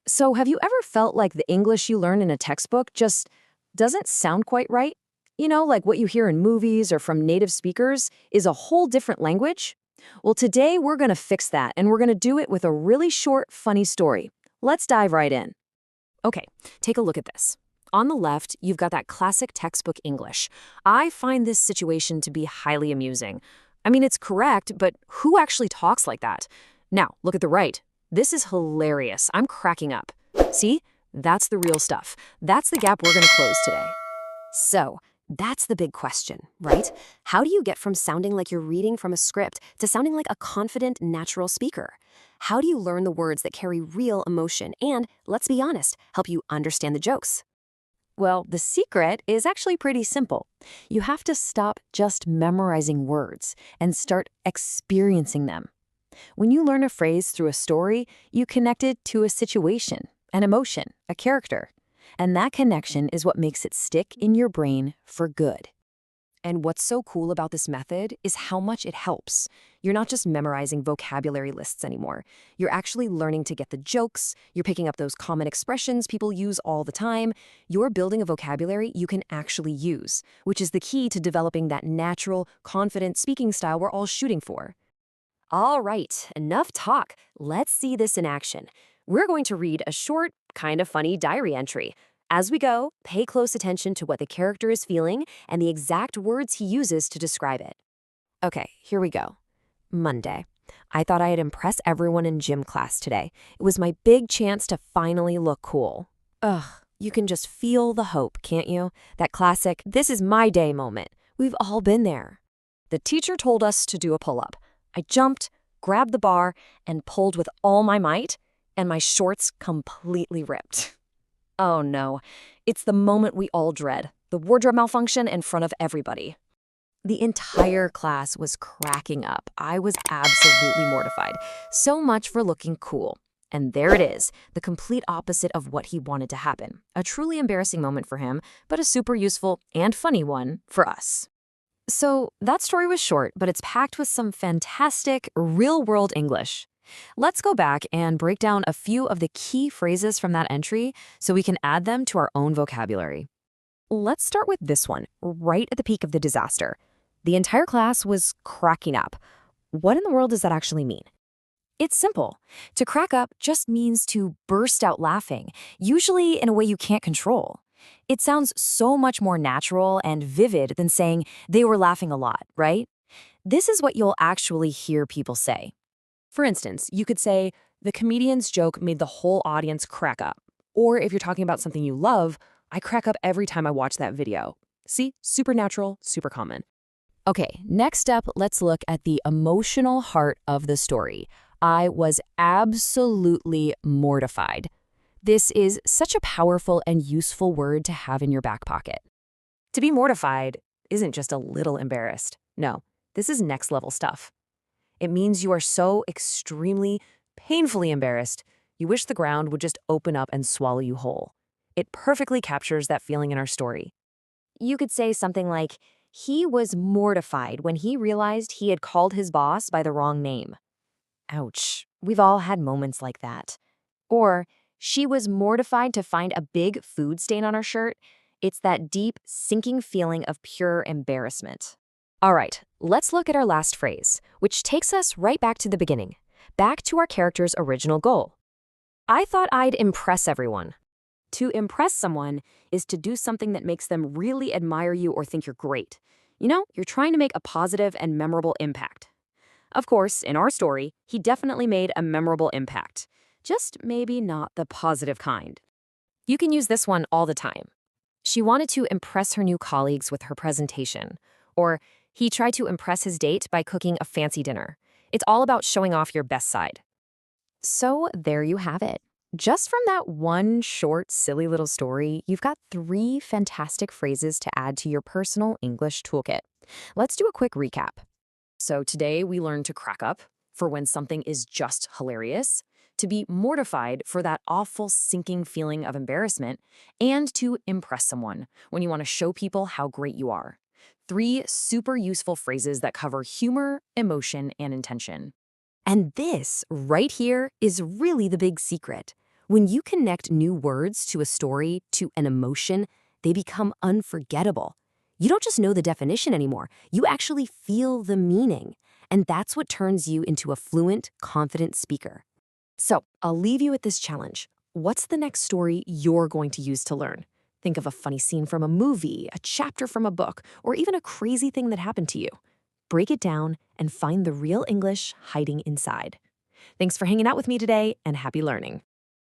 So, have you ever felt like the English you learn in a textbook just doesn't sound quite right? Like what you hear in movies or from native speakers is a whole different language? Well, today we're going to fix that, and we're going to do it with a really short, funny story. Let's dive right in. Okay, take a look at this. On the left, you've got that classic textbook English. I find this situation to be highly amusing. I mean, it's correct, but who actually talks like that? Now, look at the right. This is hilarious. I'm cracking up. See? That's the real stuff. That's the gap we're going to close today. So, that's the big question, right? How do you get from sounding like you're reading from a script to sounding like a confident, natural speaker? How do you learn the words that carry real emotion and, let's be honest, help you understand the jokes? Well, the secret is actually pretty simple. You have to stop just memorizing words and start experiencing them. When you learn a phrase through a story, you connect it to a situation, an emotion, a character. And that connection is what makes it stick in your brain for good. And what's so cool about this method is how much it helps. You're not just memorizing vocabulary lists anymore. You're actually learning to get the jokes. You're picking up those common expressions people use all the time. You're building a vocabulary you can actually use, which is the key to developing that natural, confident speaking style we're all shooting for. All right, enough talk. Let's see this in action. We're going to read a short, kind of funny diary entry. As we go, pay close attention to what the character is feeling and the exact words he uses to describe it. Okay, here we go. Monday. I thought I'd impress everyone in gym class today. It was my big chance to finally look cool. Ugh, you can just feel the hope, can't you? That classic, this is my day moment. We've all been there. The teacher told us to do a pull-up. I jumped, grabbed the bar, and pulled with all my might, and my shorts completely ripped. Oh no, it's the moment we all dread, the wardrobe malfunction in front of everybody. The entire class was cracking up. I was absolutely mortified. So much for looking cool. And there it is, the complete opposite of what he wanted to happen. A truly embarrassing moment for him, but a super useful and funny one for us. So that story was short, but it's packed with some fantastic, real-world English. Let's go back and break down a few of the key phrases from that entry so we can add them to our own vocabulary. Let's start with this one, right at the peak of the disaster. The entire class was cracking up. What in the world does that actually mean? It's simple. To crack up just means to burst out laughing, usually in a way you can't control. It sounds so much more natural and vivid than saying they were laughing a lot, right? This is what you'll actually hear people say. For instance, you could say, the comedian's joke made the whole audience crack up. Or if you're talking about something you love, I crack up every time I watch that video. See? Super natural, super common. Okay, next up, let's look at the emotional heart of the story. I was absolutely mortified. This is such a powerful and useful word to have in your back pocket. To be mortified isn't just a little embarrassed. No, this is next level stuff. It means you are so extremely, painfully embarrassed, you wish the ground would just open up and swallow you whole. It perfectly captures that feeling in our story. You could say something like, he was mortified when he realized he had called his boss by the wrong name. Ouch, we've all had moments like that. Or, she was mortified to find a big food stain on her shirt. It's that deep, sinking feeling of pure embarrassment. All right, let's look at our last phrase, which takes us right back to the beginning, back to our character's original goal. I thought I'd impress everyone. To impress someone is to do something that makes them really admire you or think you're great. You're trying to make a positive and memorable impact. Of course, in our story, he definitely made a memorable impact. Just maybe not the positive kind. You can use this one all the time. She wanted to impress her new colleagues with her presentation. Or, he tried to impress his date by cooking a fancy dinner. It's all about showing off your best side. So there you have it. Just from that one short, silly little story, you've got 3 fantastic phrases to add to your personal English toolkit. Let's do a quick recap. So today we learned to crack up for when something is just hilarious, to be mortified for that awful sinking feeling of embarrassment, and to impress someone when you want to show people how great you are. 3 super useful phrases that cover humor, emotion, and intention. And this, right here, is really the big secret. When you connect new words to a story, to an emotion, they become unforgettable. You don't just know the definition anymore, you actually feel the meaning. And that's what turns you into a fluent, confident speaker. So, I'll leave you with this challenge. What's the next story you're going to use to learn? Think of a funny scene from a movie, a chapter from a book, or even a crazy thing that happened to you. Break it down and find the real English hiding inside. Thanks for hanging out with me today, and happy learning.